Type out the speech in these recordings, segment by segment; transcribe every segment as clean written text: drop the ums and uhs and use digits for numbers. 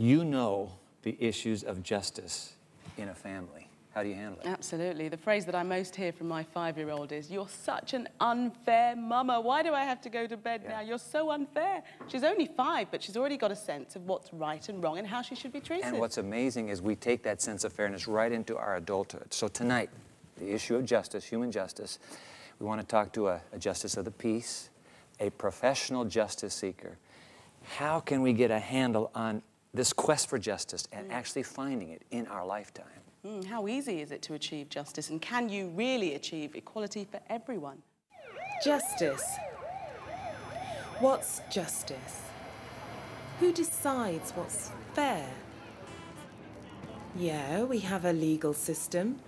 You know the issues of justice in a family. How do you handle it? Absolutely. The phrase that I most hear from my 5-year-old is, "You're such an unfair mama. Why do I have to go to bed now? You're so unfair." She's only 5, but she's already got a sense of what's right and wrong and how she should be treated. And what's amazing is we take that sense of fairness right into our adulthood. So tonight, the issue of justice, human justice, we want to talk to a justice of the peace, a professional justice seeker. How can we get a handle on this quest for justice and actually finding it in our lifetime? How easy is it to achieve justice, and can you really achieve equality for everyone? Justice. What's justice? Who decides what's fair? Yeah, we have a legal system,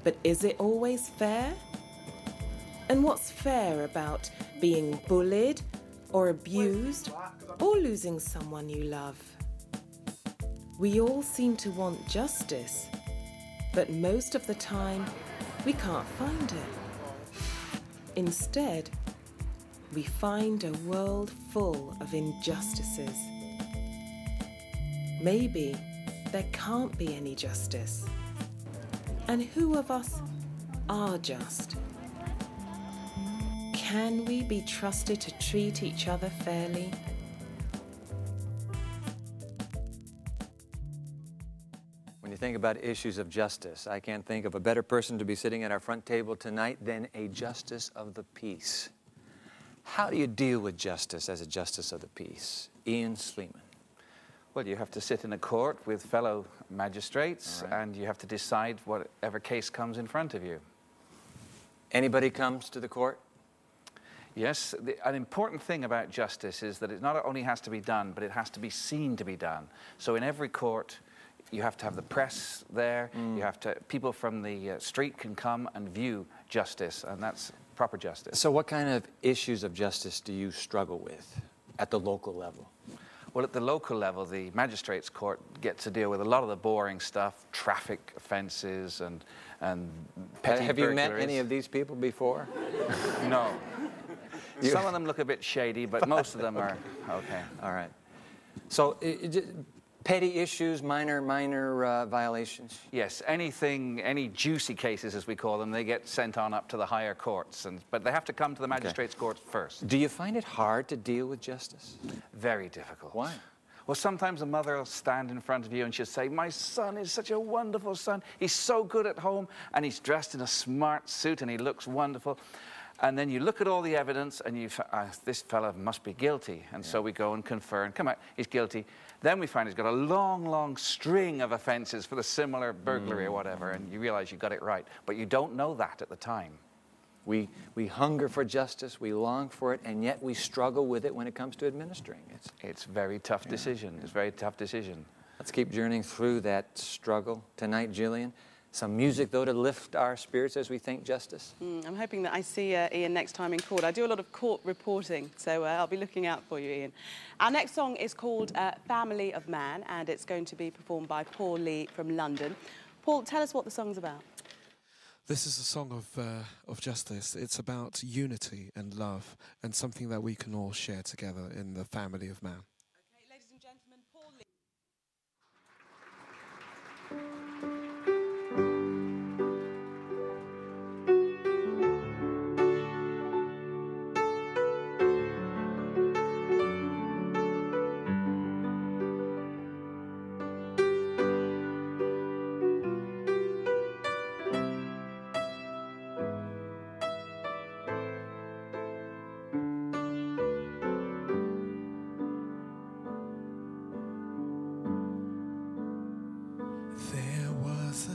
but is it always fair? And what's fair about being bullied or abused or losing someone you love? We all seem to want justice, but most of the time, we can't find it. Instead, we find a world full of injustices. Maybe there can't be any justice. And who of us are just? Can we be trusted to treat each other fairly? When you think about issues of justice, I can't think of a better person to be sitting at our front table tonight than a justice of the peace. How do you deal with justice as a justice of the peace? Ian Sleeman. Well, you have to sit in a court with fellow magistrates, and you have to decide whatever case comes in front of you. Anybody comes to the court? Yes, an important thing about justice is that it not only has to be done, but it has to be seen to be done. So in every court, you have to have the press there, you have to, people from the street can come and view justice, and that's proper justice. So what kind of issues of justice do you struggle with at the local level? Well, at the local level, the magistrates' court gets to deal with a lot of the boring stuff, traffic offences and petty Have you met burglaries. any of these people before? No. Some of them look a bit shady, but most of them are okay. All right. So petty issues, minor violations? Yes, any juicy cases, as we call them, they get sent on up to the higher courts, but they have to come to the magistrates' courts first. Do you find it hard to deal with justice? Very difficult. Why? Well, sometimes a mother will stand in front of you and she'll say, "My son is such a wonderful son. He's so good at home, and he's dressed in a smart suit, and he looks wonderful." And then you look at all the evidence, and this fella must be guilty. And so we go and confer, and come out, he's guilty. Then we find he's got a long, long string of offences for the similar burglary or whatever, and you realise you got it right. But you don't know that at the time. We hunger for justice, we long for it, and yet we struggle with it when it comes to administering it. It's a very tough decision. It's a very tough decision. Let's keep journeying through that struggle tonight, Gillian. Some music, though, to lift our spirits as we think justice. I'm hoping that I see Ian next time in court. I do a lot of court reporting, so I'll be looking out for you, Ian. Our next song is called Family of Man, and it's going to be performed by Paul Lee from London. Paul, tell us what the song's about. This is a song of justice. It's about unity and love, and something that we can all share together in the family of man. Okay, ladies and gentlemen, Paul Lee.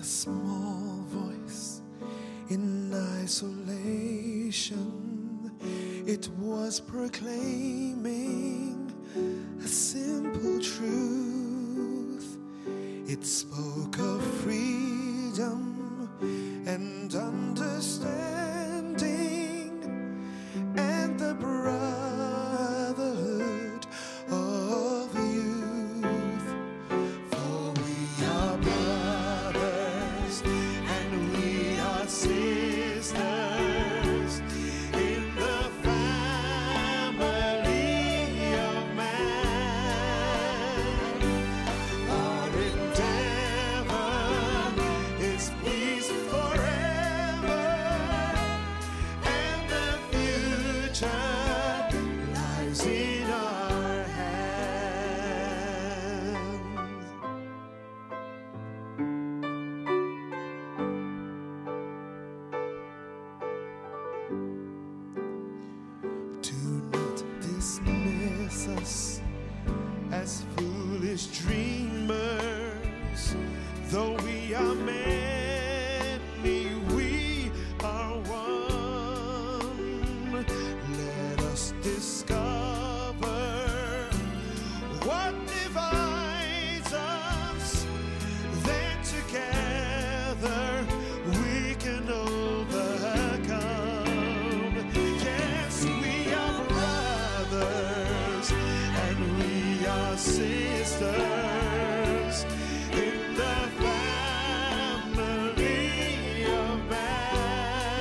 Small voice in isolation, it was proclaiming a simple truth. It spoke of freedom and understanding and the brotherhood of youth. For we are brothers and we are sisters in the family of man. His dreamers, though we are many, we are one. Let us discover what divides us, then together we can overcome. Yes, we are brothers and we are sisters in the family of man.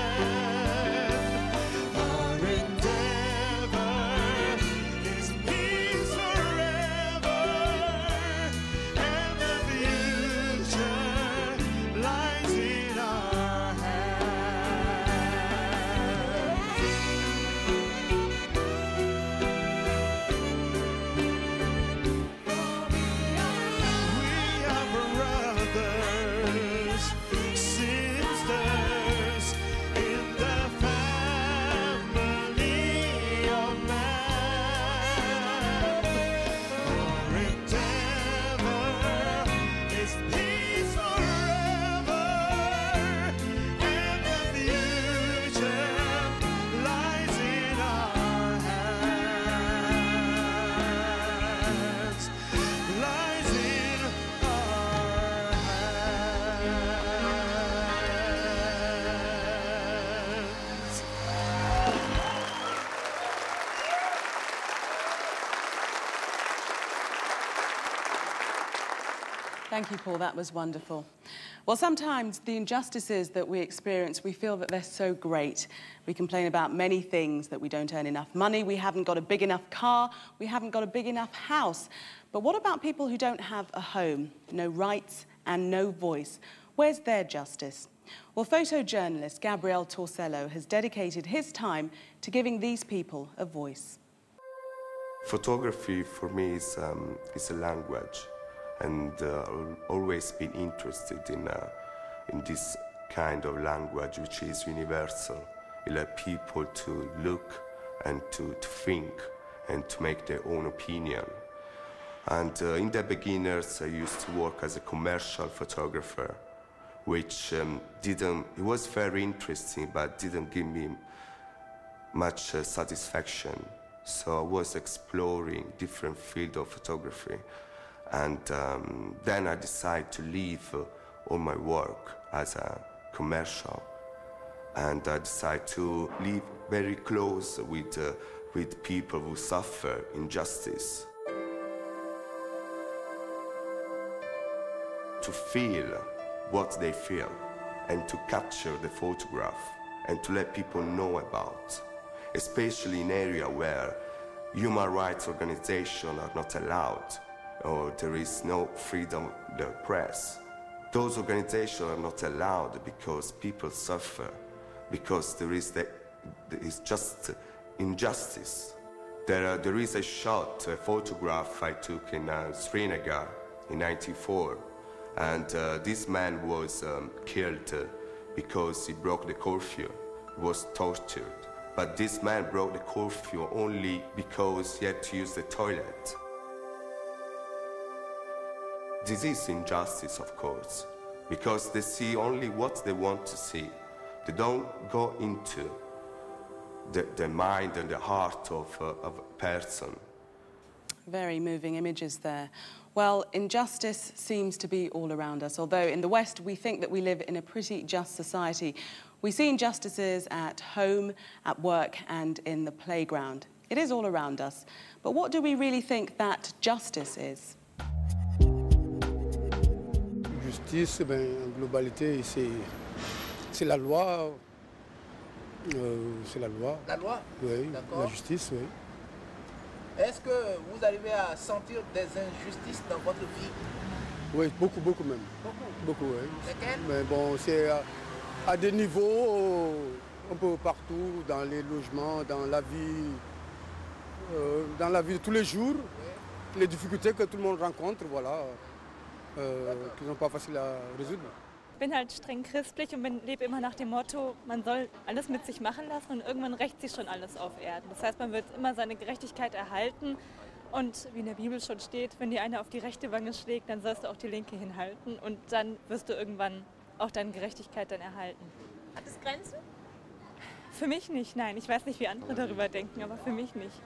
Our endeavor is peace forever, and the future lies in our hands. We are brothers, sisters in the family of man. Our endeavor is peace forever, and the future lies in our hands. Lies in our hands. Thank you, Paul. That was wonderful. Well, sometimes the injustices that we experience, we feel that they're so great. We complain about many things, that we don't earn enough money, we haven't got a big enough car, we haven't got a big enough house. But what about people who don't have a home, no rights and no voice? Where's their justice? Well, photojournalist Gabriel Torcello has dedicated his time to giving these people a voice. Photography for me is a language, and I've always been interested in this kind of language, which is universal. It allows people to look and to think and to make their own opinion. And in the beginners, I used to work as a commercial photographer, which it was very interesting, but didn't give me much satisfaction. So I was exploring different fields of photography. And then I decided to leave all my work as a commercial. And I decided to live very close with people who suffer injustice. To feel what they feel and to capture the photograph and to let people know about, especially in areas where human rights organizations are not allowed or there is no freedom of the press. Those organizations are not allowed because people suffer, because there is just injustice. There is a shot, a photograph I took in Srinagar in '94, and this man was killed because he broke the curfew. He was tortured. But this man broke the curfew only because he had to use the toilet. This is injustice, of course, because they see only what they want to see. They don't go into the mind and the heart of a person. Very moving images there. Well, injustice seems to be all around us, although in the West we think that we live in a pretty just society. We see injustices at home, at work and in the playground. It is all around us. But what do we really think that justice is? Justice, en globalité, c'est la loi. C'est la loi. La loi? Oui, D'accord. la justice, oui. Est-ce que vous arrivez à sentir des injustices dans votre vie? Oui, beaucoup, beaucoup même. Beaucoup. Beaucoup, oui. Lesquelles? Mais bon, c'est à des niveaux, un peu partout, dans les logements, dans la vie de tous les jours, Oui. les difficultés que tout le monde rencontre, voilà, qui ne sont pas faciles à résoudre. Ich bin halt streng christlich und lebe immer nach dem Motto, man soll alles mit sich machen lassen und irgendwann rächt sich schon alles auf Erden. Das heißt, man wird immer seine Gerechtigkeit erhalten Und wie in der Bibel schon steht, wenn dir einer auf die rechte Wange schlägt, dann sollst du auch die linke hinhalten und dann wirst du irgendwann auch deine Gerechtigkeit dann erhalten. Hat es Grenzen? Für mich nicht, nein. Ich weiß nicht, wie andere darüber denken, aber für mich nicht.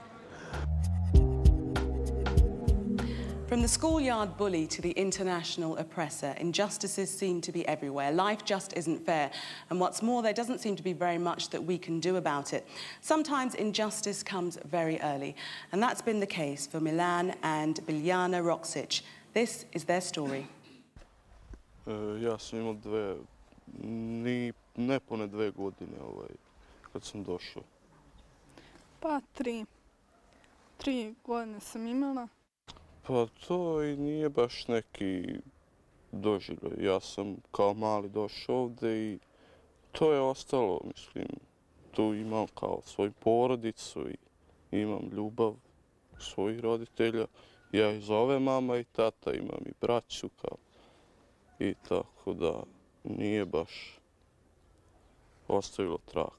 From the schoolyard bully to the international oppressor, injustices seem to be everywhere. Life just isn't fair. And what's more, there doesn't seem to be very much that we can do about it. Sometimes injustice comes very early. And that's been the case for Milan and Biljana Roksic. This is their story. Ja sam imao nepune 2 godine kad sam došao. Pa 3 godine sam imala. Pa to i nije baš neki doživljaj. Ja sam kao mali došao ovdje i to je ostalo, mislim. Tu imam kao svoju porodicu i imam ljubav svojih roditelja. Ja ih zovem mama i tata, imam i braću kao. I tako da nije baš ostavilo trag.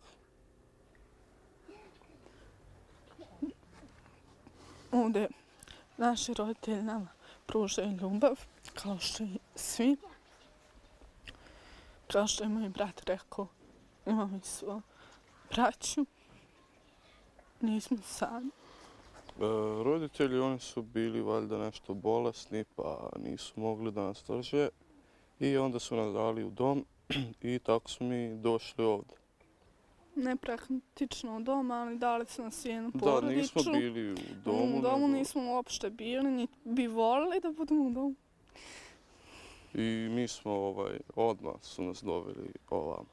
Ovdje naši roditelji nama pružaju ljubav, kao što i svi. Kao što je moj brat rekao, imamo i svoju braću. Nismo sami. Roditelji, oni su bili valjda nešto bolesni, pa nisu mogli da nas drže. I onda su nas dali u dom i tako smo mi došli ovdje. Ne praktično u dom, ali dali su nas jednu porodiču. Da, nismo bili u domu. U domu nismo uopšte bili, ni bi volili da budemo u domu. I mi smo odmah su nas doveli ovamo.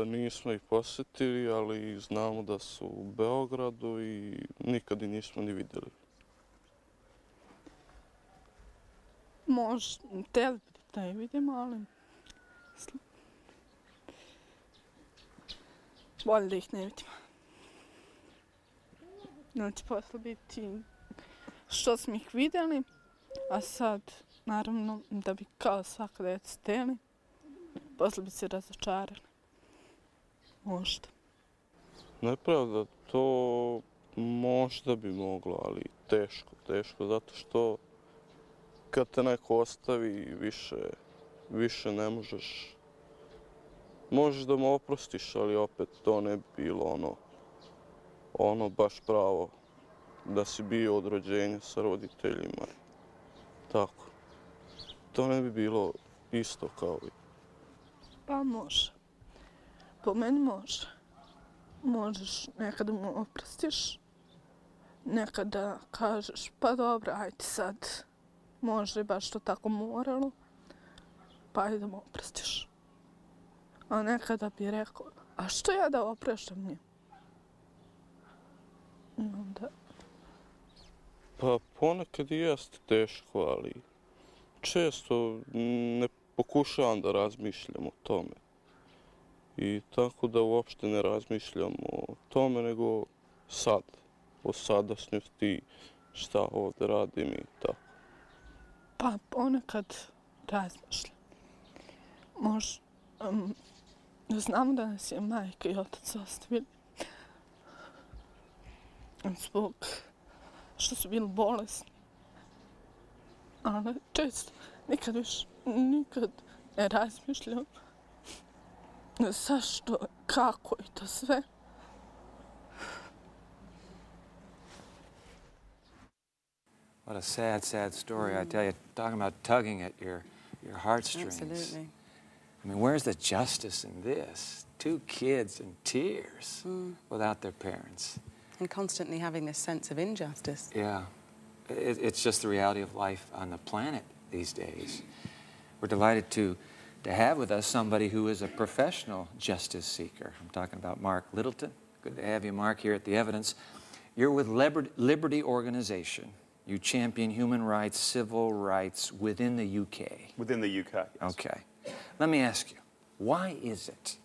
Nismo ih posjetili, ali znamo da su u Beogradu i nikad ih nismo ni vidjeli. Možda, htjeli bi da je vidimo, ali bolje da ih ne vidimo. Znači, posle biti što smo ih vidjeli, a sad, naravno, da bi kao svaka djeca htjeli, posle bi se razočarali. Možda. Nepravda, to možda bi moglo, ali teško, zato što kad te neko ostavi, više ne možeš. Možeš da mu oprostiš, ali opet to ne bi bilo ono baš pravo da si bio od rođenja sa roditeljima. Tako. To ne bi bilo isto kao i. Pa može. Po meni može. Možeš nekada mu oprostiš, nekada kažeš pa dobro, ajde sad. Možda je baš to tako moralo, pa ajde da mu oprostiš. A nekada bi rekao, a što ja da opraštam njim? Onda. Pa ponekad i jeste teško, ali često ne pokušavam da razmišljam o tome. I tako da uopšte ne razmišljam o tome, nego sad. O sadašnjosti, šta ovdje radim i tako. Pa ponekad razmišljam. Možda, znamo da nas je majka i otac ostavili. Zbog što su bili bolesni. Ali često, nikad ne razmišljam. Zašto, kako i to sve. What a sad, sad story. I tell you, talking about tugging at your heartstrings. Absolutely. I mean, where's the justice in this? 2 kids in tears without their parents. And constantly having this sense of injustice. Yeah. It's just the reality of life on the planet these days. We're delighted to have with us somebody who is a professional justice seeker. I'm talking about Mark Littleton. Good to have you, Mark, here at The Evidence. You're with Liberty Organization. You champion human rights, civil rights within the UK. Within the UK, yes. Okay. Let me ask you, why is it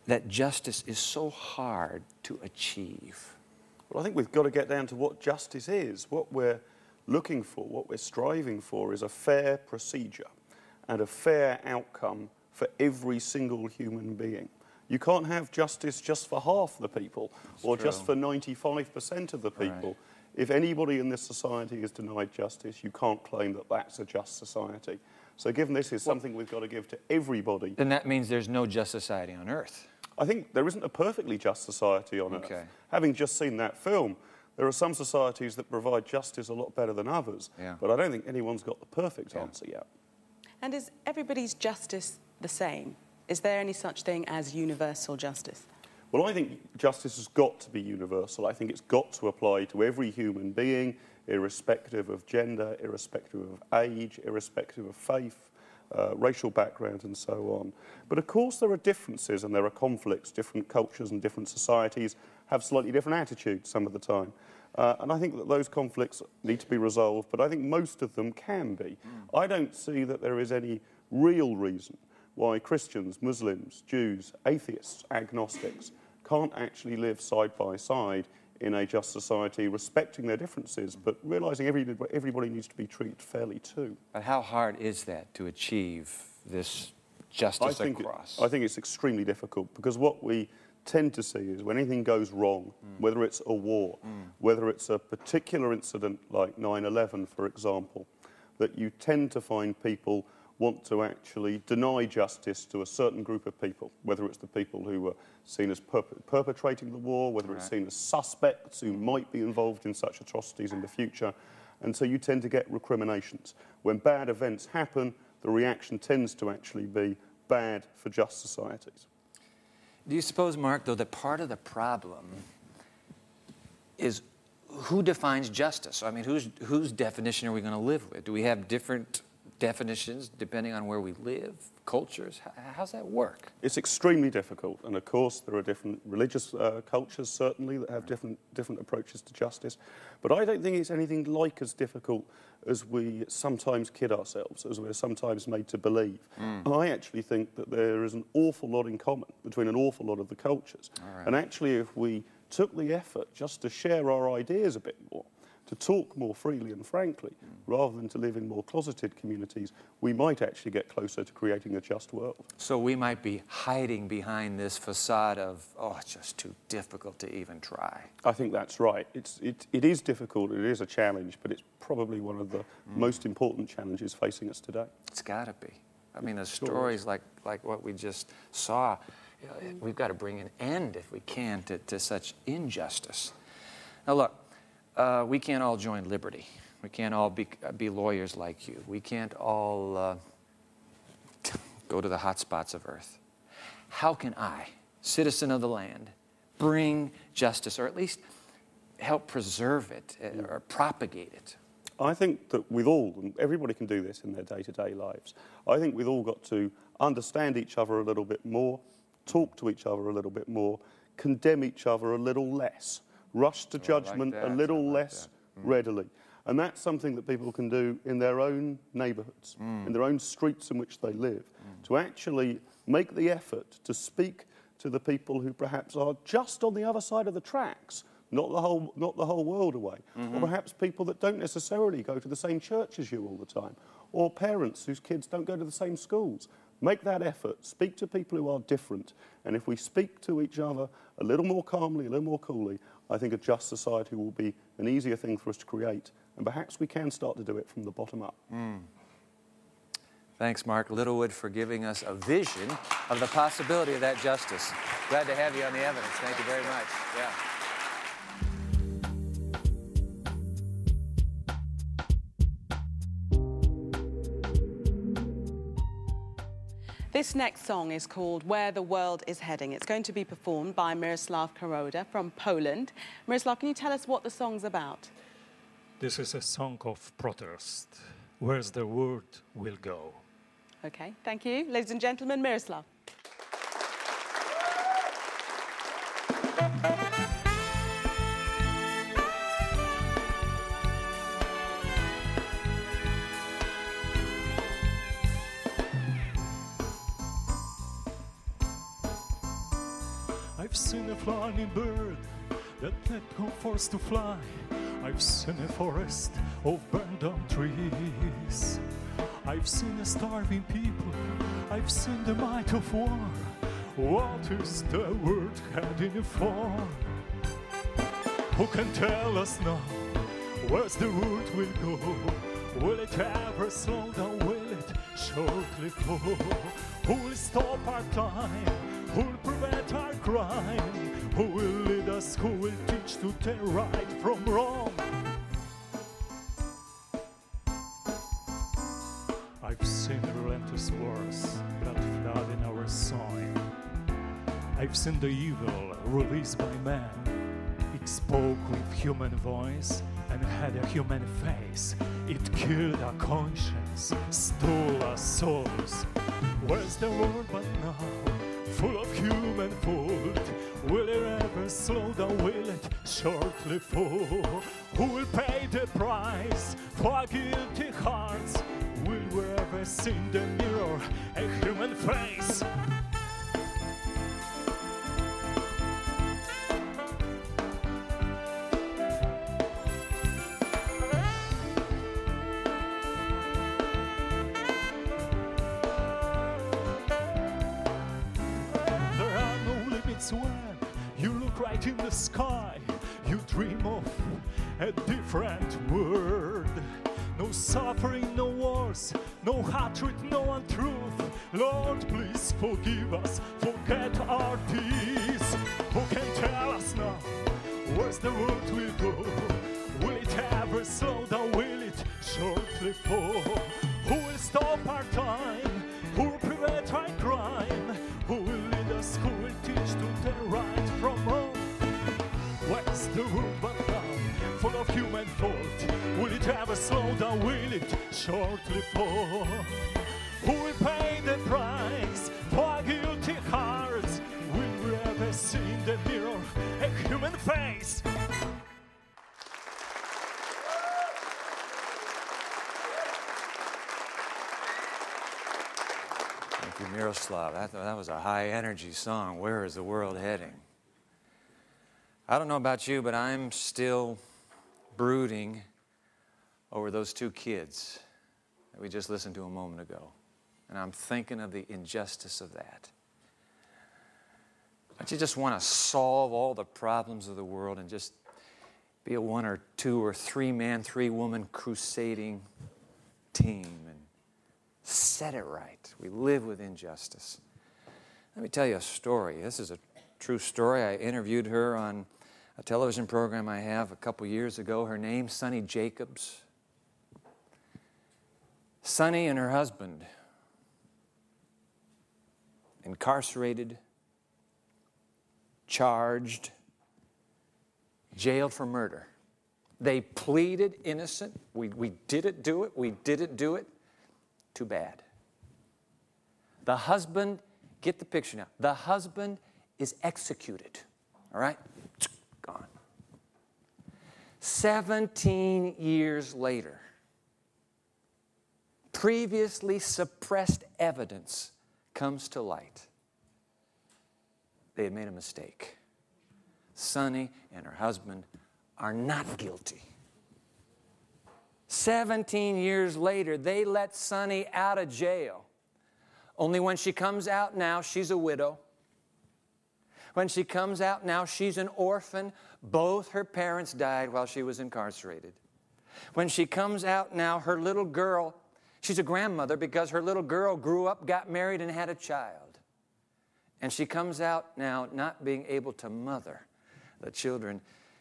that justice is so hard to achieve? Well, I think we've got to get down to what justice is. What we're looking for, what we're striving for is a fair procedure and a fair outcome for every single human being. You can't have justice just for half the people or just for 95% of the people. Right. If anybody in this society is denied justice, you can't claim that that's a just society. So given this is something we've got to give to everybody... Then that means there's no just society on earth. I think there isn't a perfectly just society on earth. Having just seen that film, there are some societies that provide justice a lot better than others, but I don't think anyone's got the perfect answer yet. And is everybody's justice the same? Is there any such thing as universal justice? Well, I think justice has got to be universal. I think it's got to apply to every human being, irrespective of gender, irrespective of age, irrespective of faith, racial background and so on. But of course there are differences and there are conflicts. Different cultures and different societies have slightly different attitudes some of the time. And I think that those conflicts need to be resolved, but I think most of them can be. I don't see that there is any real reason why Christians, Muslims, Jews, atheists, agnostics can't actually live side by side in a just society, respecting their differences, but realising everybody needs to be treated fairly too. But how hard is that to achieve this justice across? I think it's extremely difficult, because what we tend to see is when anything goes wrong, whether it's a war, whether it's a particular incident like 9/11, for example, that you tend to find people want to actually deny justice to a certain group of people, whether it's the people who were seen as perpetrating the war, whether it's seen as suspects who might be involved in such atrocities in the future. And so you tend to get recriminations. When bad events happen, the reaction tends to actually be bad for just societies. Do you suppose, Mark, though, that part of the problem is who defines justice? I mean, whose definition are we going to live with? Do we have different definitions depending on where we live, cultures? How's that work? It's extremely difficult, and of course there are different religious cultures certainly that have different approaches to justice, but I don't think it's anything like as difficult as we sometimes kid ourselves, as we're sometimes made to believe. I actually think that there is an awful lot in common between an awful lot of the cultures, and actually if we took the effort just to share our ideas a bit more, to talk more freely and frankly, rather than to live in more closeted communities, we might actually get closer to creating a just world. So we might be hiding behind this facade of, oh, it's just too difficult to even try. I think that's right. It is difficult, it is a challenge, but it's probably one of the most important challenges facing us today. It's got to be. I mean, the stories like what we just saw, we've got to bring an end, if we can, to such injustice. Now, look, we can't all join Liberty. We can't all be lawyers like you. We can't all go to the hot spots of earth. How can I, citizen of the land, bring justice, or at least help preserve it or propagate it? I think that with all, and everybody can do this in their day-to-day lives, I think we've all got to understand each other a little bit more, talk to each other a little bit more, condemn each other a little less, rush to judgment a little less readily. And that's something that people can do in their own neighbourhoods, in their own streets in which they live, to actually make the effort to speak to the people who perhaps are just on the other side of the tracks, not the whole world away, or perhaps people that don't necessarily go to the same church as you all the time, or parents whose kids don't go to the same schools. Make that effort, speak to people who are different, and if we speak to each other a little more calmly, a little more coolly, I think a just society will be an easier thing for us to create, and perhaps we can start to do it from the bottom up. Thanks, Mark Littlewood, for giving us a vision of the possibility of that justice. Glad to have you on the evidence. Thank you very much. Yeah. This next song is called Where the World is Heading. It's going to be performed by Miroslav Karoda from Poland. Miroslav, can you tell us what the song's about? This is a song of protest. Where's the world will go? Okay, thank you. Ladies and gentlemen, Miroslav. I've seen a flying bird that let go forced to fly. I've seen a forest of burned down trees. I've seen a starving people. I've seen the might of war. What is the world heading for? Who can tell us now where's the world will go? Will it ever slow down? Will it shortly fall? Who will stop our time? Who will prevent our crime? Who will lead us? Who will teach to tell right from wrong? I've seen relentless wars, blood flood in our soil. I've seen the evil released by man. It spoke with human voice and had a human face. It killed our conscience, stole our souls. Where's the world but now, full of human fault? Will it ever slow down? Will it shortly fall? Who will pay the price for our guilty hearts? Will we ever see in the mirror a human face? When you look right in the sky, you dream of a different world. No suffering, no wars, no hatred, no untruth. Lord, please forgive us, forget our deeds. Who can tell us now where's the world will go? Will it ever slow down? Will it shortly fall? Who will stop our time? Who will prevent our crime? Who will lead us? Who will teach to tell right from wrong? Where's the world but now, full of human fault? Will it ever slow down? Will it shortly fall? Who will pay the price for our guilty hearts? Will we ever see in the mirror a human face? Thank you, Miroslav. That was a high-energy song. Where is the world heading? I don't know about you, but I'm still brooding over those two kids that we just listened to a moment ago. And I'm thinking of the injustice of that. Don't you just want to solve all the problems of the world and just be a 1 or 2 or 3-man, 3-woman crusading team and set it right? We live with injustice. Let me tell you a story. This is a true story. I interviewed her on a television program I have a couple years ago. Her name's Sunny Jacobs. Sunny and her husband, incarcerated, charged, jailed for murder. They pleaded innocent. We didn't do it. We didn't do it. Too bad. The husband, get the picture now. The husband is executed. All right? Gone. 17 years later, previously suppressed evidence comes to light. They had made a mistake. Sunny and her husband are not guilty. 17 years later, they let Sunny out of jail. Only when she comes out now, she's a widow. When she comes out now, she's an orphan. Both her parents died while she was incarcerated. When she comes out now, her little girl, she's a grandmother because her little girl grew up, got married, and had a child. And she comes out now not being able to mother the children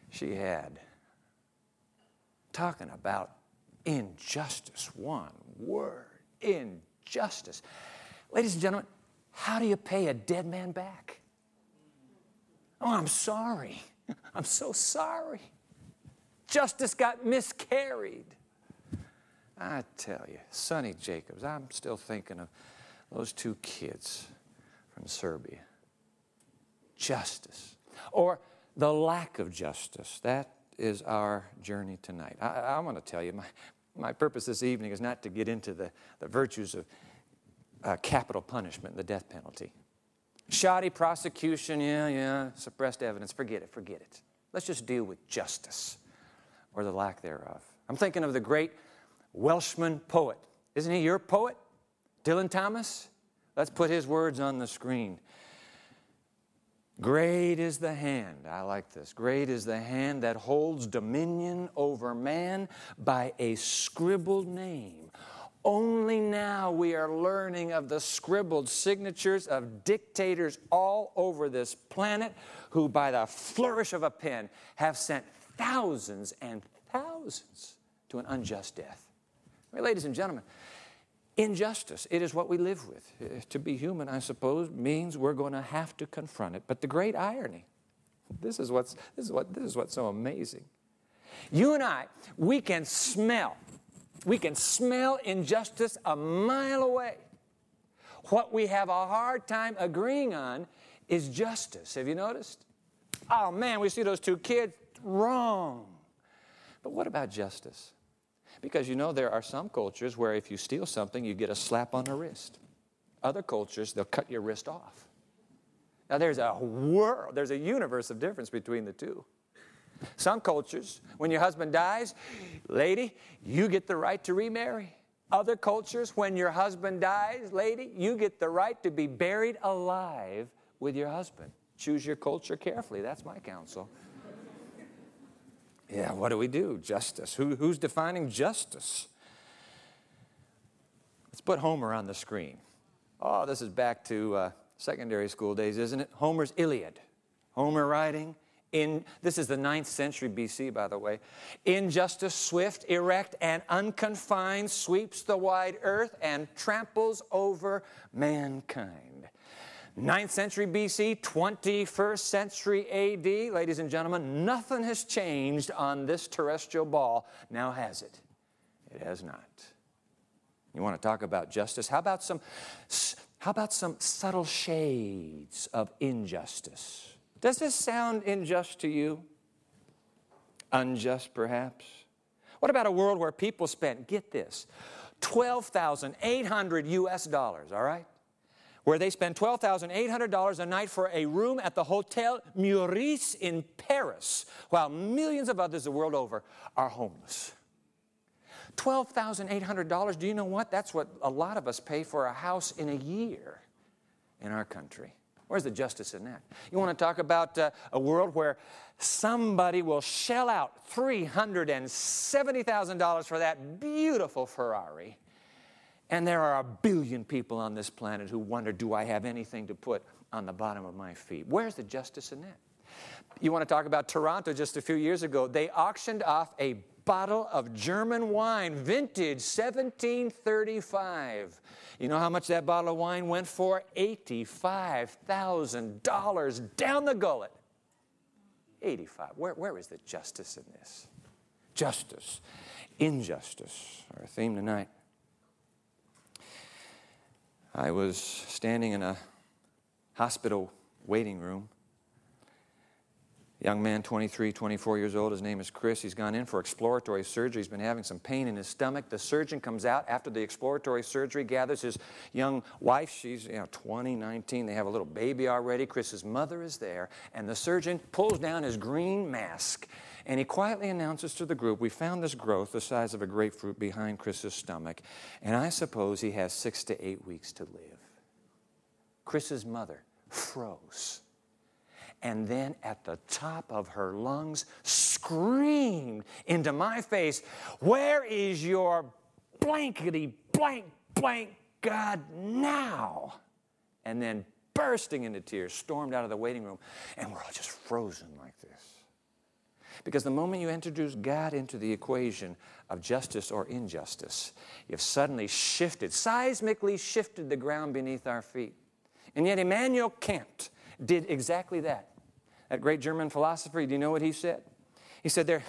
she had. Talking about injustice, one word, injustice. Ladies and gentlemen, how do you pay a dead man back? Oh, I'm sorry. I'm so sorry. Justice got miscarried. I tell you, Sunny Jacobs, I'm still thinking of those two kids from Serbia. Justice, or the lack of justice, that is our journey tonight. I want to tell you, my purpose this evening is not to get into the virtues of capital punishment, the death penalty. Shoddy prosecution, yeah, suppressed evidence, forget it. Let's just deal with justice, or the lack thereof. I'm thinking of the great Welshman poet. Isn't he your poet? Dylan Thomas? Let's put his words on the screen. Great is the hand, I like this, great is the hand that holds dominion over man by a scribbled name. Only now we are learning of the scribbled signatures of dictators all over this planet who by the flourish of a pen have sent thousands and thousands to an unjust death. I mean, ladies and gentlemen, injustice, it is what we live with. To be human, I suppose, means we're going to have to confront it. But the great irony, this is what's so amazing. You and I, we can smell injustice a mile away. What we have a hard time agreeing on is justice. Have you noticed? Oh man, we see those two kids, wrong. But what about justice? Because you know there are some cultures where if you steal something, you get a slap on the wrist. Other cultures, they'll cut your wrist off. Now there's a universe of difference between the two. Some cultures, when your husband dies, lady, you get the right to remarry. Other cultures, when your husband dies, lady, you get the right to be buried alive with your husband. Choose your culture carefully. That's my counsel. Yeah, what do we do? Justice. Who's defining justice? Let's put Homer on the screen. Oh, this is back to secondary school days, isn't it? Homer's Iliad. Homer writing, this is the 9th century BC, by the way. Injustice, swift, erect, and unconfined, sweeps the wide earth and tramples over mankind. 9th century BC, 21st century AD, ladies and gentlemen, nothing has changed on this terrestrial ball. Now has it? It has not. You want to talk about justice? How about some subtle shades of injustice? Does this sound unjust to you? Unjust, perhaps? What about a world where people spent, get this, $12,800 US, all right? Where they spend $12,800 a night for a room at the Hotel Meurice in Paris, while millions of others the world over are homeless. $12,800, do you know what? That's what a lot of us pay for a house in a year in our country. Where's the justice in that? You want to talk about a world where somebody will shell out $370,000 for that beautiful Ferrari, and there are 1 billion people on this planet who wonder, do I have anything to put on the bottom of my feet? Where's the justice in that? You want to talk about Toronto just a few years ago. They auctioned off a bottle of German wine, vintage 1735. You know how much that bottle of wine went for? $85,000 down the gullet. 85. Where is the justice in this? Justice. Injustice. Our theme tonight. I was standing in a hospital waiting room. Young man, 23, 24 years old. His name is Chris. He's gone in for exploratory surgery. He's been having some pain in his stomach. The surgeon comes out after the exploratory surgery, gathers his young wife. She's 20, 19. They have a little baby already. Chris's mother is there. And the surgeon pulls down his green mask, and he quietly announces to the group, we found this growth the size of a grapefruit behind Chris's stomach, and I suppose he has 6 to 8 weeks to live. Chris's mother froze. And then at the top of her lungs screamed into my face, where is your blankety blank blank God now? And then bursting into tears, stormed out of the waiting room, and we're all just frozen like this. Because the moment you introduce God into the equation of justice or injustice, you've suddenly shifted, seismically shifted the ground beneath our feet. And yet Immanuel Kant did exactly that. That great German philosopher, do you know what he said? He said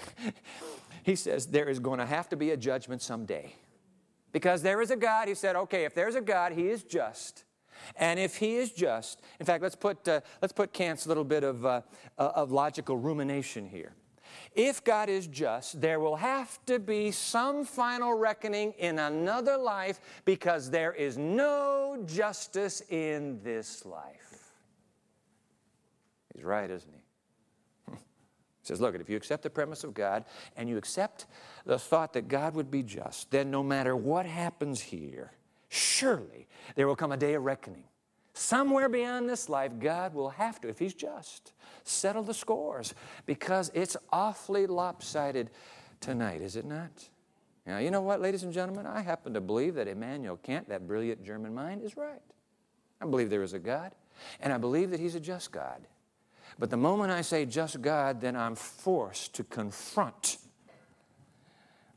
he says there is going to have to be a judgment someday. Because there is a God. He said, okay, if there's a God, he is just. And if he is just, in fact, let's put Kant's little bit of logical rumination here. If God is just, there will have to be some final reckoning in another life, because there is no justice in this life. He's right, isn't he? He says, look, if you accept the premise of God and you accept the thought that God would be just, then no matter what happens here, surely there will come a day of reckoning. Somewhere beyond this life, God will have to, if He's just, settle the scores, because it's awfully lopsided tonight, is it not? Now, you know what, ladies and gentlemen? I happen to believe that Immanuel Kant, that brilliant German mind, is right. I believe there is a God, and I believe that He's a just God. But the moment I say just God, then I'm forced to confront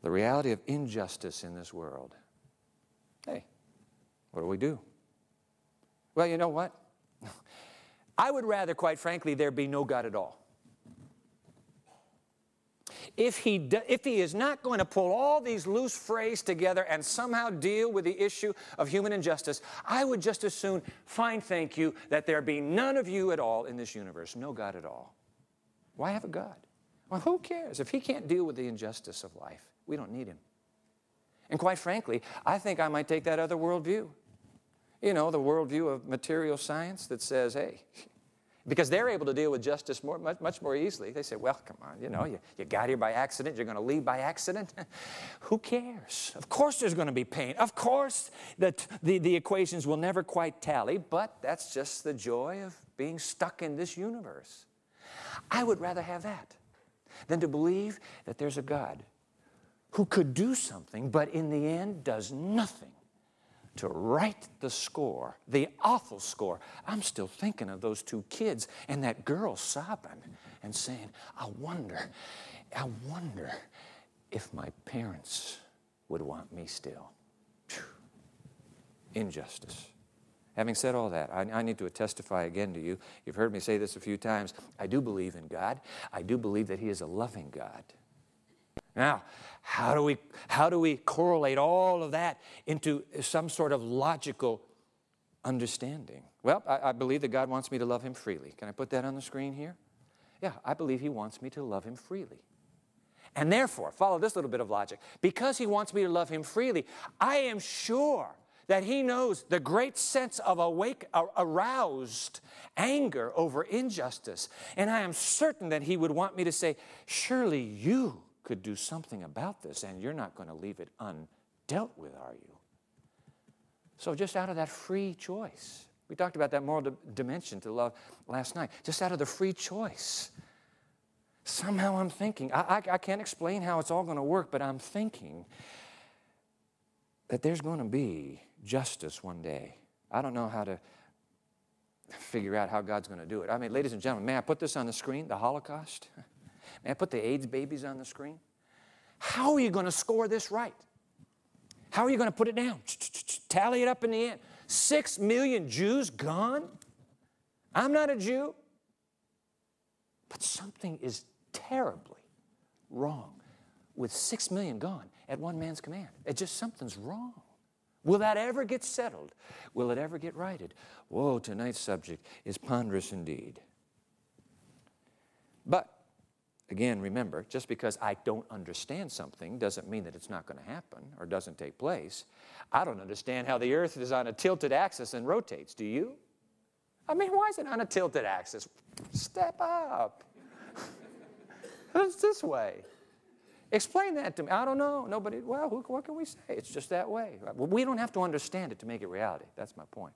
the reality of injustice in this world. Hey, what do we do? Well, you know what? I would rather, quite frankly, there be no God at all. If he is not going to pull all these loose frays together and somehow deal with the issue of human injustice, I would just as soon find, thank you, that there be none of you at all in this universe, no God at all. Why have a God? Well, who cares? If He can't deal with the injustice of life, we don't need Him. And quite frankly, I think I might take that other worldview. You know, the worldview of material science that says, hey, because they're able to deal with justice much more easily. They say, well, come on, you know, you got here by accident, you're going to leave by accident. Who cares? Of course there's going to be pain. Of course the equations will never quite tally, but that's just the joy of being stuck in this universe. I would rather have that than to believe that there's a God who could do something, but in the end does nothing to right the score, the awful score. I'm still thinking of those two kids and that girl sobbing and saying, I wonder if my parents would want me still. Whew. Injustice. Having said all that, I need to testify again to you. You've heard me say this a few times. I do believe in God. I do believe that He is a loving God. Now, how do we correlate all of that into some sort of logical understanding? Well, I believe that God wants me to love Him freely. Can I put that on the screen here? Yeah, I believe He wants me to love Him freely. And therefore, follow this little bit of logic. Because He wants me to love Him freely, I am sure that He knows the great sense of aroused anger over injustice. And I am certain that He would want me to say, surely you could do something about this, and you're not going to leave it undealt with, are you? So just out of that free choice, we talked about that moral dimension to love last night, just out of the free choice, somehow I'm thinking, I can't explain how it's all going to work, but I'm thinking that there's going to be justice one day. I don't know how to figure out how God's going to do it. I mean, ladies and gentlemen, may I put this on the screen, the Holocaust? May I put the AIDS babies on the screen? How are you going to score this right? How are you going to put it down? Tally it up in the end. 6 million Jews gone? I'm not a Jew. But something is terribly wrong with 6 million gone at one man's command. Something's wrong. Will that ever get settled? Will it ever get righted? Whoa, tonight's subject is ponderous indeed. But again, remember, just because I don't understand something doesn't mean that it's not going to happen or doesn't take place. I don't understand how the earth is on a tilted axis and rotates. Do you? I mean, why is it on a tilted axis? Step up. It's this way. Explain that to me. I don't know. Nobody, well, what can we say? It's just that way. Well, we don't have to understand it to make it reality. That's my point.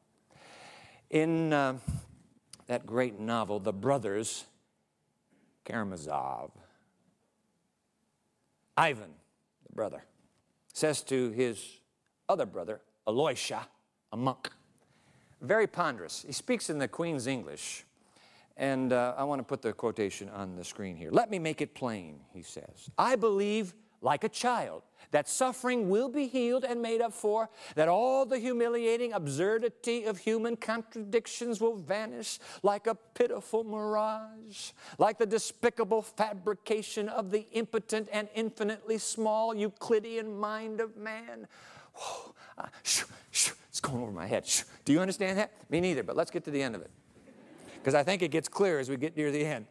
In that great novel, The Brothers Karamazov, Ivan, the brother, says to his other brother, Aloysia, a monk, very ponderous. He speaks in the Queen's English, and I want to put the quotation on the screen here. Let me make it plain, he says. I believe, like a child, that suffering will be healed and made up for, that all the humiliating absurdity of human contradictions will vanish like a pitiful mirage, like the despicable fabrication of the impotent and infinitely small Euclidean mind of man. It's going over my head. Do you understand that? Me neither, but let's get to the end of it, because I think it gets clear as we get near the end.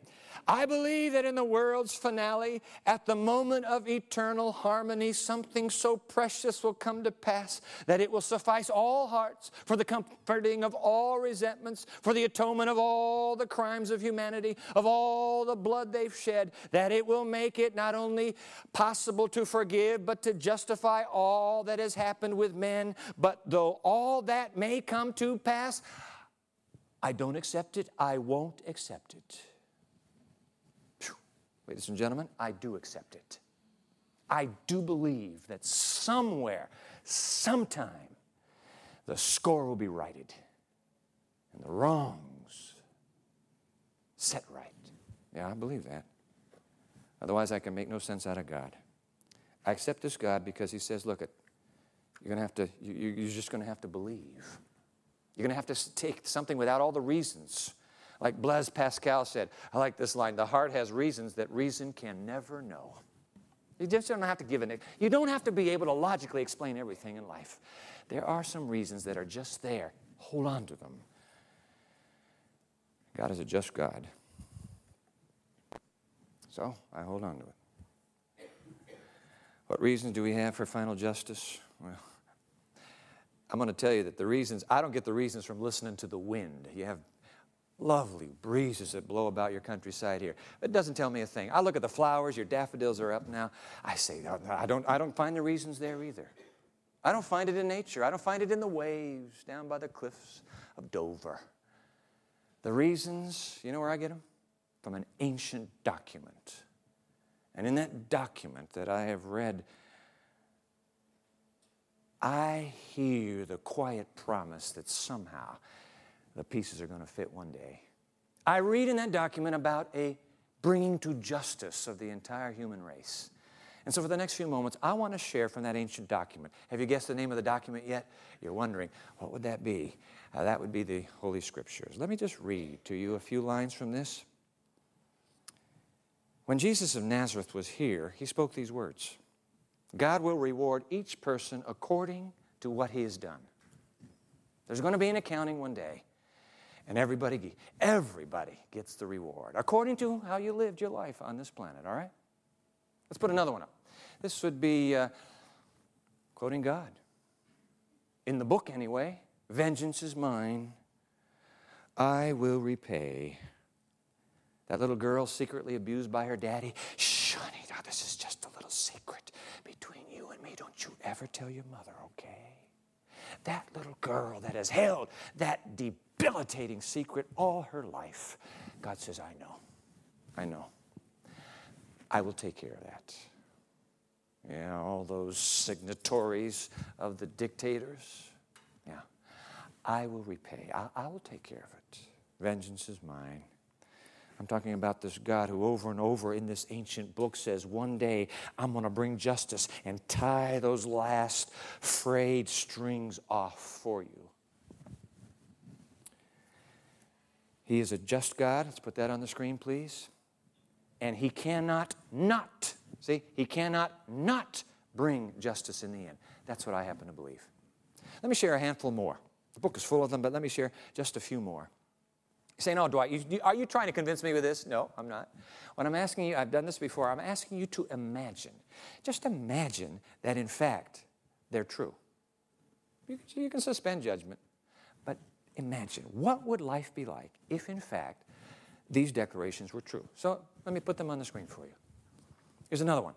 I believe that in the world's finale, at the moment of eternal harmony, something so precious will come to pass that it will suffice all hearts for the comforting of all resentments, for the atonement of all the crimes of humanity, of all the blood they've shed, that it will make it not only possible to forgive, but to justify all that has happened with men. But though all that may come to pass, I don't accept it. I won't accept it. Phew. Ladies and gentlemen, I do accept it. I do believe that somewhere, sometime, the score will be righted and the wrongs set right. Yeah, I believe that. Otherwise, I can make no sense out of God. I accept this God because he says, look, you're just going to have to believe. You're going to have to take something without all the reasons. Like Blaise Pascal said, I like this line, the heart has reasons that reason can never know. You just don't have to give it. You don't have to be able to logically explain everything in life. There are some reasons that are just there. Hold on to them. God is a just God. So I hold on to it. What reasons do we have for final justice? Well, I'm going to tell you that the reasons, I don't get the reasons from listening to the wind. You have lovely breezes that blow about your countryside here. It doesn't tell me a thing. I look at the flowers, your daffodils are up now. I say, I don't find the reasons there either. I don't find it in nature. I don't find it in the waves down by the cliffs of Dover. The reasons, you know where I get them? From an ancient document. And in that document that I have read, I hear the quiet promise that somehow the pieces are going to fit one day. I read in that document about a bringing to justice of the entire human race. And so for the next few moments, I want to share from that ancient document. Have you guessed the name of the document yet? You're wondering, what would that be? That would be the Holy Scriptures. Let me just read to you a few lines from this. When Jesus of Nazareth was here, he spoke these words. God will reward each person according to what he has done. There's going to be an accounting one day, and everybody gets the reward according to how you lived your life on this planet, all right? Let's put another one up. This would be quoting God. In the book anyway, vengeance is mine, I will repay. That little girl secretly abused by her daddy. Shh, honey, now this is just a little secret between you and me. Don't you ever tell your mother, okay? That little girl that has held that debilitating secret all her life. God says, I know. I will take care of that. Yeah, all those signatories of the dictators. Yeah, I will repay. I will take care of it. Vengeance is mine. I'm talking about this God who over and over in this ancient book says, one day I'm going to bring justice and tie those last frayed strings off for you. He is a just God. Let's put that on the screen, please. And he cannot not, he cannot not bring justice in the end. That's what I happen to believe. Let me share a handful more. The book is full of them, but let me share just a few more. You say, no, Dwight, are you trying to convince me with this? No, I'm not. What I'm asking you, I've done this before, I'm asking you to imagine. Just imagine that, in fact, they're true. You can suspend judgment, but imagine, what would life be like if, in fact, these declarations were true? So let me put them on the screen for you. Here's another one.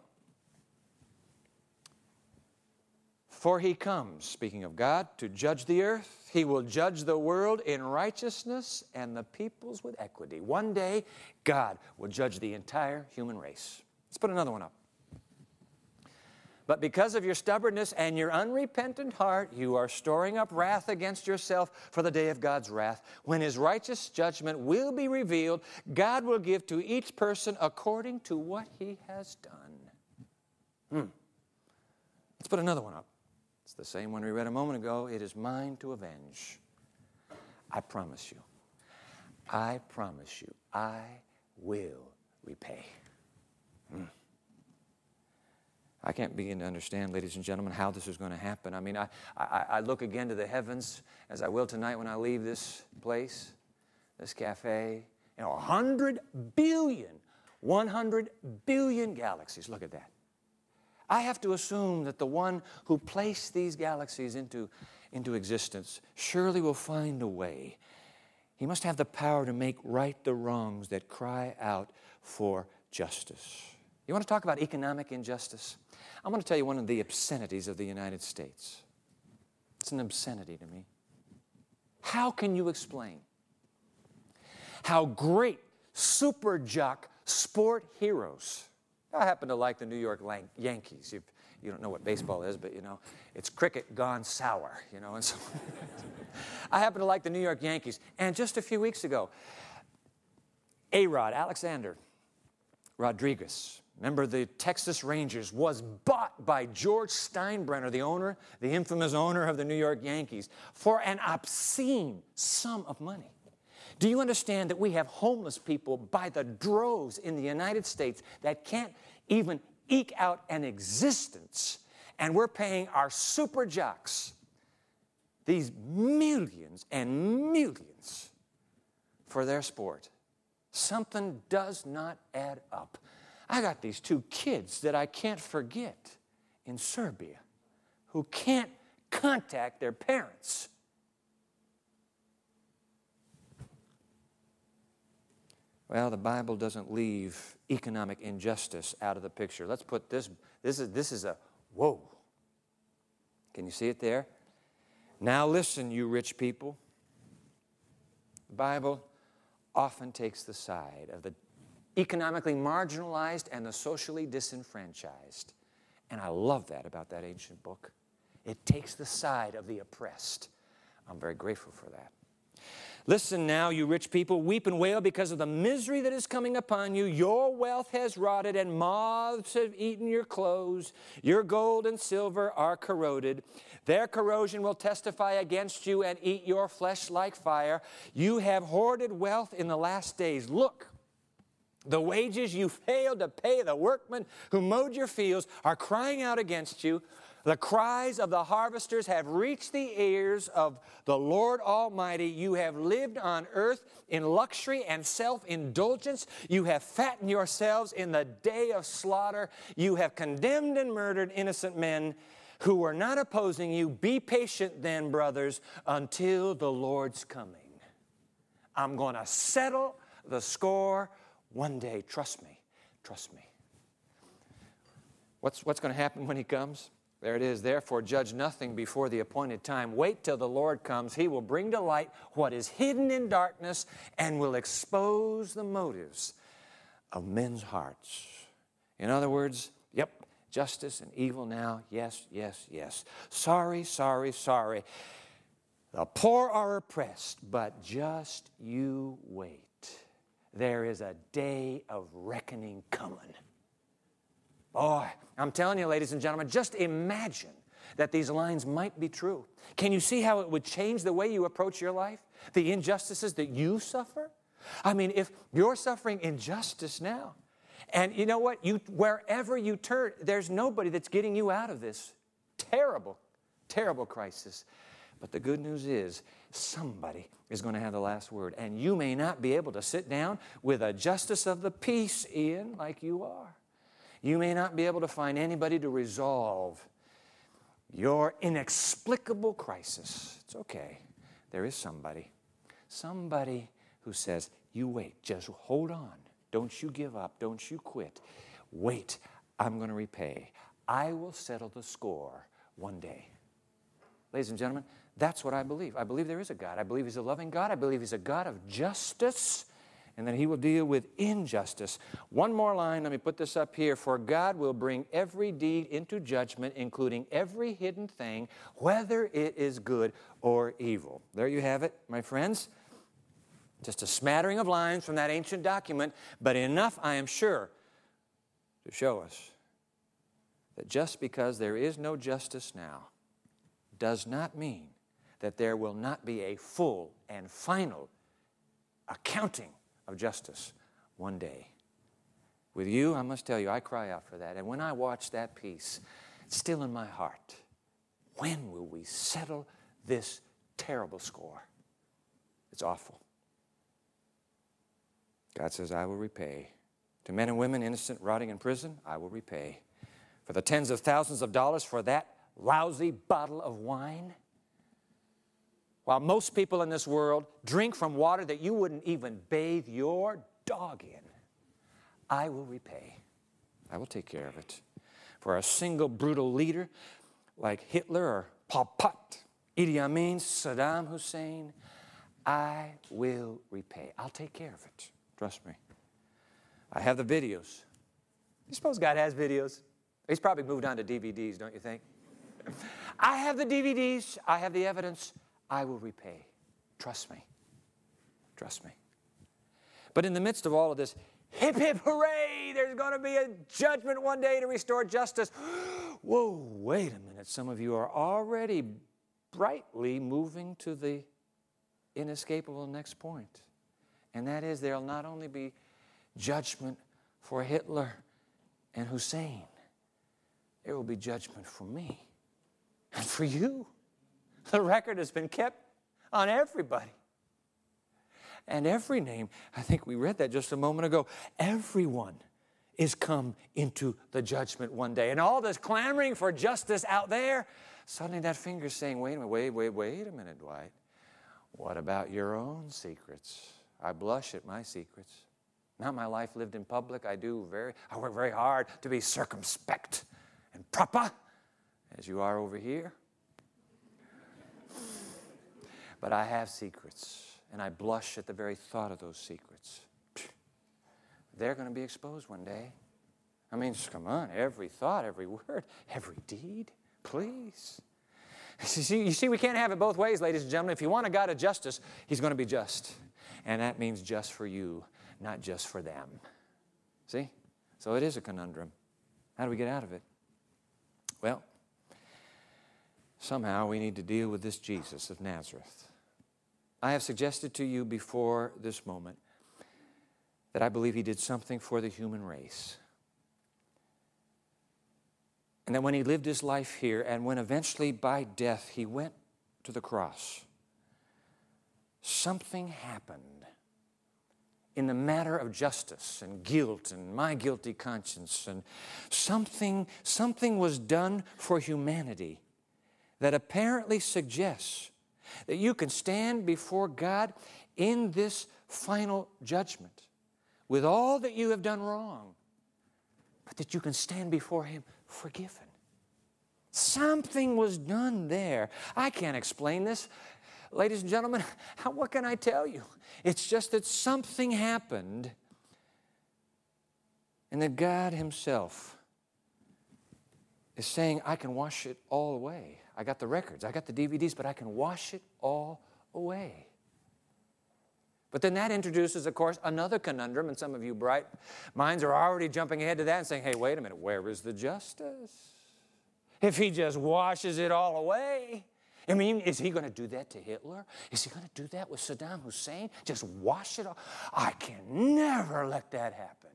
For he comes, speaking of God, to judge the earth. He will judge the world in righteousness and the peoples with equity. One day, God will judge the entire human race. Let's put another one up. But because of your stubbornness and your unrepentant heart, you are storing up wrath against yourself for the day of God's wrath. When his righteous judgment will be revealed, God will give to each person according to what he has done. Let's put another one up. It's the same one we read a moment ago. It is mine to avenge. I promise you. I promise you. I will repay. I can't begin to understand, ladies and gentlemen, how this is going to happen. I mean, I look again to the heavens, as I will tonight when I leave this place, this cafe. 100 billion galaxies. Look at that. I have to assume that the one who placed these galaxies into existence surely will find a way. He must have the power to make right the wrongs that cry out for justice. You want to talk about economic injustice? I'm going to tell you one of the obscenities of the United States. It's an obscenity to me. How can you explain how great super jock sport heroes. I happen to like the New York Yankees. You don't know what baseball is, but you know, it's cricket gone sour, you know. And so I happen to like the New York Yankees. And just a few weeks ago, A-Rod, Alexander Rodriguez, member of the Texas Rangers, was bought by George Steinbrenner, the owner, the infamous owner of the New York Yankees, for an obscene sum of money. Do you understand that we have homeless people by the droves in the United States that can't even eke out an existence, and we're paying our super jocks these millions and millions for their sport? Something does not add up. I got these two kids that I can't forget in Serbia who can't contact their parents. Well, the Bible doesn't leave economic injustice out of the picture. Let's put this is a whoa. Can you see it there? Now listen, you rich people. The Bible often takes the side of the economically marginalized and the socially disenfranchised. And I love that about that ancient book. It takes the side of the oppressed. I'm very grateful for that. Listen now, you rich people, weep and wail because of the misery that is coming upon you. Your wealth has rotted and moths have eaten your clothes. Your gold and silver are corroded. Their corrosion will testify against you and eat your flesh like fire. You have hoarded wealth in the last days. Look, the wages you failed to pay the workmen who mowed your fields are crying out against you. The cries of the harvesters have reached the ears of the Lord Almighty. You have lived on earth in luxury and self-indulgence. You have fattened yourselves in the day of slaughter. You have condemned and murdered innocent men who were not opposing you. Be patient then, brothers, until the Lord's coming. I'm going to settle the score one day. Trust me. Trust me. What's going to happen when He comes? There it is. Therefore, judge nothing before the appointed time. Wait till the Lord comes. He will bring to light what is hidden in darkness and will expose the motives of men's hearts. In other words, yep, justice and evil now. Yes, yes, yes. Sorry, sorry, sorry. The poor are oppressed, but just you wait. There is a day of reckoning coming. Boy, I'm telling you, ladies and gentlemen, just imagine that these lines might be true. Can you see how it would change the way you approach your life? The injustices that you suffer? I mean, if you're suffering injustice now, and you know what? Wherever you turn, there's nobody that's getting you out of this terrible, terrible crisis. But the good news is somebody is going to have the last word. And you may not be able to sit down with a justice of the peace, Ian, like you are. You may not be able to find anybody to resolve your inexplicable crisis. It's okay. There is somebody who says, you wait, just hold on. Don't you give up. Don't you quit. Wait, I'm going to repay. I will settle the score one day. Ladies and gentlemen, that's what I believe. I believe there is a God. I believe He's a loving God. I believe He's a God of justice, and that He will deal with injustice. One more line, let me put this up here. For God will bring every deed into judgment, including every hidden thing, whether it is good or evil. There you have it, my friends. Just a smattering of lines from that ancient document, but enough, I am sure, to show us that just because there is no justice now does not mean that there will not be a full and final accounting of justice one day. With you, I must tell you, I cry out for that. And when I watch that piece, it's still in my heart. When will we settle this terrible score? It's awful. God says, I will repay. To men and women innocent rotting in prison, I will repay. For the tens of thousands of dollars for that lousy bottle of wine, while most people in this world drink from water that you wouldn't even bathe your dog in, I will repay. I will take care of it. For a single brutal leader like Hitler or Pol Pot, Idi Amin, Saddam Hussein, I will repay. I'll take care of it. Trust me. I have the videos. You suppose God has videos? He's probably moved on to DVDs, don't you think? I have the DVDs. I have the evidence. I will repay. Trust me. Trust me. But in the midst of all of this, hip, hip, hooray, there's going to be a judgment one day to restore justice. Whoa, wait a minute. Some of you are already brightly moving to the inescapable next point. And that is, there will not only be judgment for Hitler and Hussein, there will be judgment for me and for you. The record has been kept on everybody. And every name, I think we read that just a moment ago, everyone is come into the judgment one day. And all this clamoring for justice out there, suddenly that finger's saying, wait a minute, Dwight. What about your own secrets? I blush at my secrets. Not my life lived in public. I work very hard to be circumspect and proper, as you are over here. But I have secrets. And I blush at the very thought of those secrets. They're going to be exposed one day. I mean, come on, every thought, every word, every deed, please. You see, we can't have it both ways, ladies and gentlemen. If you want a God of justice, He's going to be just. And that means just for you, not just for them. See? So it is a conundrum. How do we get out of it? Well, somehow we need to deal with this Jesus of Nazareth. I have suggested to you before this moment that I believe He did something for the human race. And that when He lived His life here, and when eventually by death He went to the cross, something happened in the matter of justice and guilt and my guilty conscience. And something was done for humanity that apparently suggests that you can stand before God in this final judgment with all that you have done wrong, but that you can stand before Him forgiven. Something was done there. I can't explain this. Ladies and gentlemen, what can I tell you? It's just that something happened and that God Himself is saying, I can wash it all away. I got the records, I got the DVDs, but I can wash it all away. But then that introduces, of course, another conundrum, and some of you bright minds are already jumping ahead to that and saying, hey, wait a minute, where is the justice? If He just washes it all away, I mean, is He going to do that to Hitler? Is He going to do that with Saddam Hussein? Just wash it all? I can never let that happen.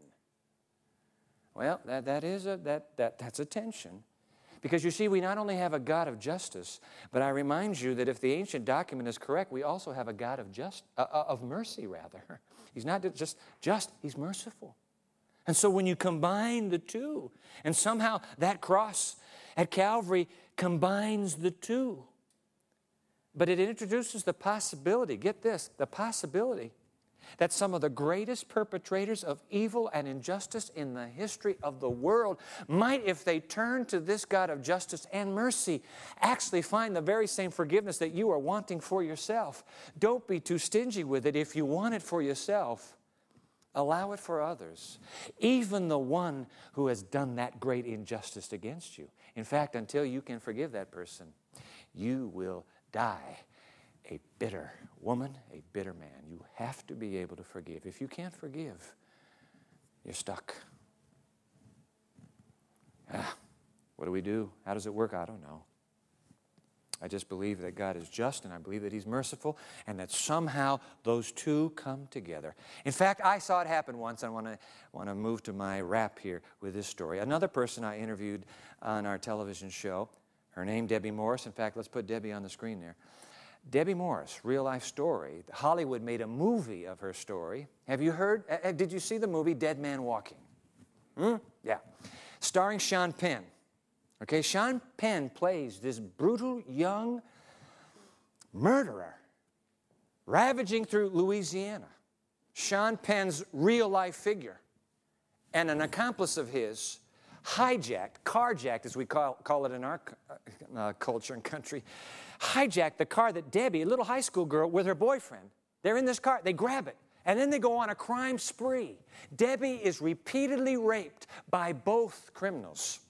Well, that's a tension. Because you see, we not only have a God of justice, but I remind you that if the ancient document is correct, we also have a God of mercy, rather. He's not just, He's merciful. And so when you combine the two, and somehow that cross at Calvary combines the two, but it introduces the possibility, get this, the possibility that some of the greatest perpetrators of evil and injustice in the history of the world might, if they turn to this God of justice and mercy, actually find the very same forgiveness that you are wanting for yourself. Don't be too stingy with it. If you want it for yourself, allow it for others, even the one who has done that great injustice against you. In fact, until you can forgive that person, you will die a bitter woman, a bitter man. You have to be able to forgive. If you can't forgive, you're stuck. What do we do? How does it work? I don't know. I just believe that God is just, and I believe that He's merciful, and that somehow those two come together. In fact, I saw it happen once. I want to move to my wrap here with this story. Another person I interviewed on our television show, her name Debbie Morris. In fact, let's put Debbie on the screen there. Debbie Morris, real life story. Hollywood made a movie of her story. Have you heard? Did you see the movie Dead Man Walking? Yeah. Starring Sean Penn. Okay, Sean Penn plays this brutal young murderer ravaging through Louisiana. Sean Penn's real life figure and an accomplice of his carjacked, as we call it in our culture and country, hijacked the car that Debbie, a little high school girl with her boyfriend, They're in this car. They grab it. And then they go on a crime spree. Debbie is repeatedly raped by both criminals.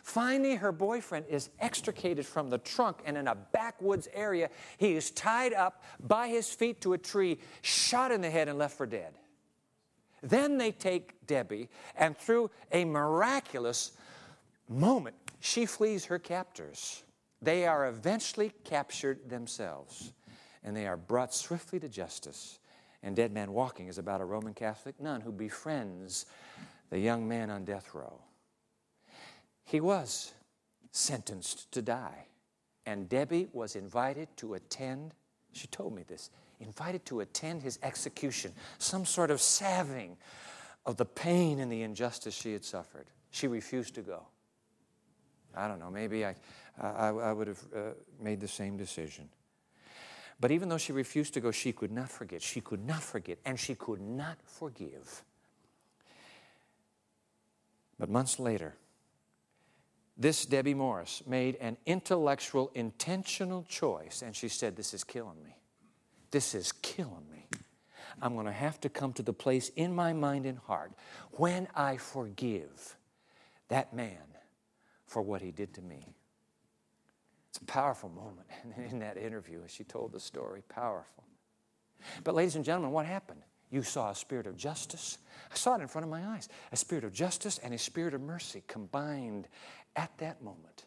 Finally, her boyfriend is extricated from the trunk, and in a backwoods area, he is tied up by his feet to a tree, shot in the head, and left for dead. Then they take Debbie, and through a miraculous moment, she flees her captors. They are eventually captured themselves, and they are brought swiftly to justice. And Dead Man Walking is about a Roman Catholic nun who befriends the young man on death row. He was sentenced to die, and Debbie was invited to attend, she told me this, invited to attend his execution, some sort of salving of the pain and the injustice she had suffered. She refused to go. I don't know, maybe I would have made the same decision. But even though she refused to go, she could not forget. She could not forget, and she could not forgive. But months later, this Debbie Morris made an intellectual, intentional choice, and she said, this is killing me. This is killing me. I'm going to have to come to the place in my mind and heart when I forgive that man for what he did to me. It's a powerful moment in that interview as she told the story. Powerful. But ladies and gentlemen, what happened? You saw a spirit of justice. I saw it in front of my eyes. A spirit of justice and a spirit of mercy combined at that moment.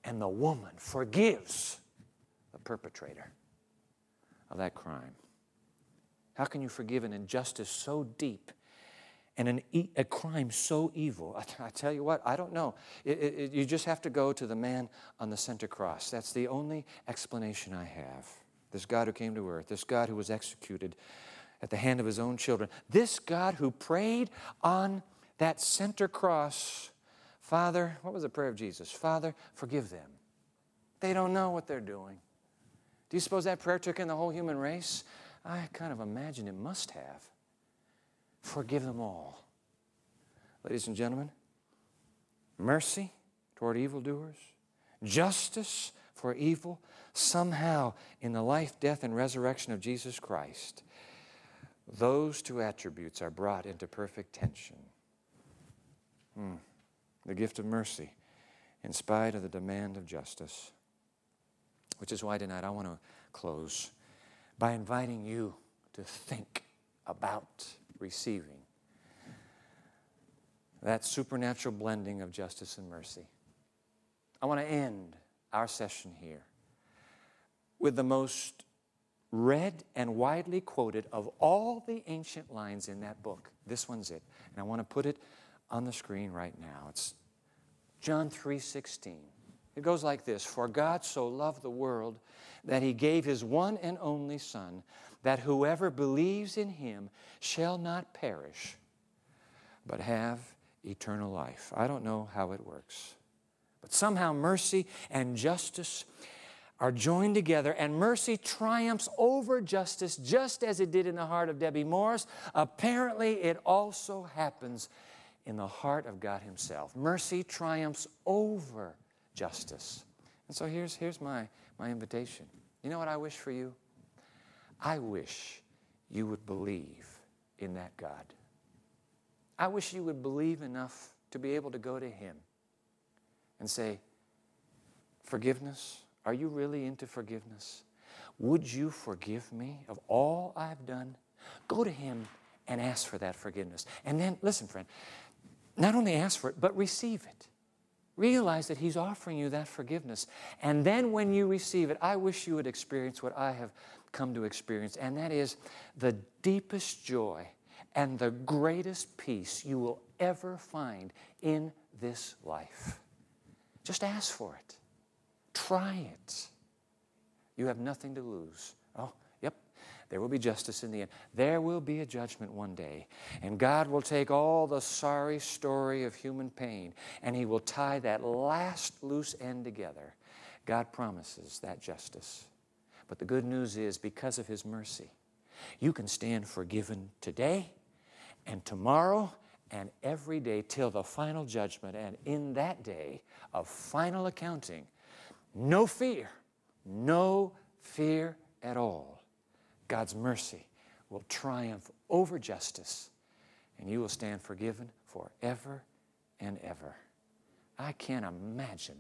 And the woman forgives the perpetrator of that crime. How can you forgive an injustice so deep and a crime so evil? I tell you what, I don't know. You just have to go to the man on the center cross. That's the only explanation I have. This God who came to earth, this God who was executed at the hand of his own children, this God who prayed on that center cross, Father, what was the prayer of Jesus? Father, forgive them. They don't know what they're doing. Do you suppose that prayer took in the whole human race? I kind of imagine it must have. Forgive them all. Ladies and gentlemen, mercy toward evildoers, justice for evil, somehow in the life, death, and resurrection of Jesus Christ, those two attributes are brought into perfect tension. The gift of mercy in spite of the demand of justice. Which is why tonight I want to close by inviting you to think about receiving that supernatural blending of justice and mercy. I want to end our session here with the most read and widely quoted of all the ancient lines in that book. This one's it. And I want to put it on the screen right now. It's John 3:16. It goes like this: For God so loved the world that he gave his one and only Son, that whoever believes in him shall not perish, but have eternal life. I don't know how it works, but somehow mercy and justice are joined together, and mercy triumphs over justice, just as it did in the heart of Debbie Morris. Apparently, it also happens in the heart of God himself. Mercy triumphs over justice. And so here's my invitation. You know what I wish for you? I wish you would believe in that God. I wish you would believe enough to be able to go to him and say, forgiveness? Are you really into forgiveness? Would you forgive me of all I've done? Go to him and ask for that forgiveness. And then, listen, friend, not only ask for it, but receive it. Realize that he's offering you that forgiveness. And then when you receive it, I wish you would experience what I have come to experience, and that is the deepest joy and the greatest peace you will ever find in this life. Just ask for it. Try it. You have nothing to lose. Oh, yep, there will be justice in the end. There will be a judgment one day, and God will take all the sorry story of human pain, and he will tie that last loose end together. God promises that justice. But the good news is, because of his mercy, you can stand forgiven today and tomorrow and every day till the final judgment. And in that day of final accounting, no fear at all. God's mercy will triumph over justice, and you will stand forgiven forever and ever. I can't imagine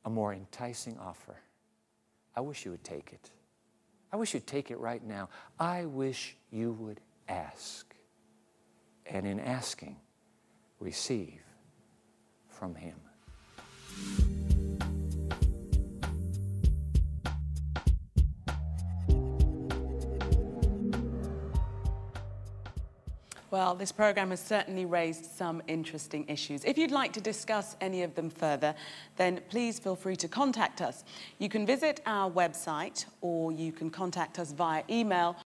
a more enticing offer. I wish you would take it. I wish you'd take it right now. I wish you would ask. And in asking, receive from Him. Well, this programme has certainly raised some interesting issues. If you'd like to discuss any of them further, then please feel free to contact us. You can visit our website or you can contact us via email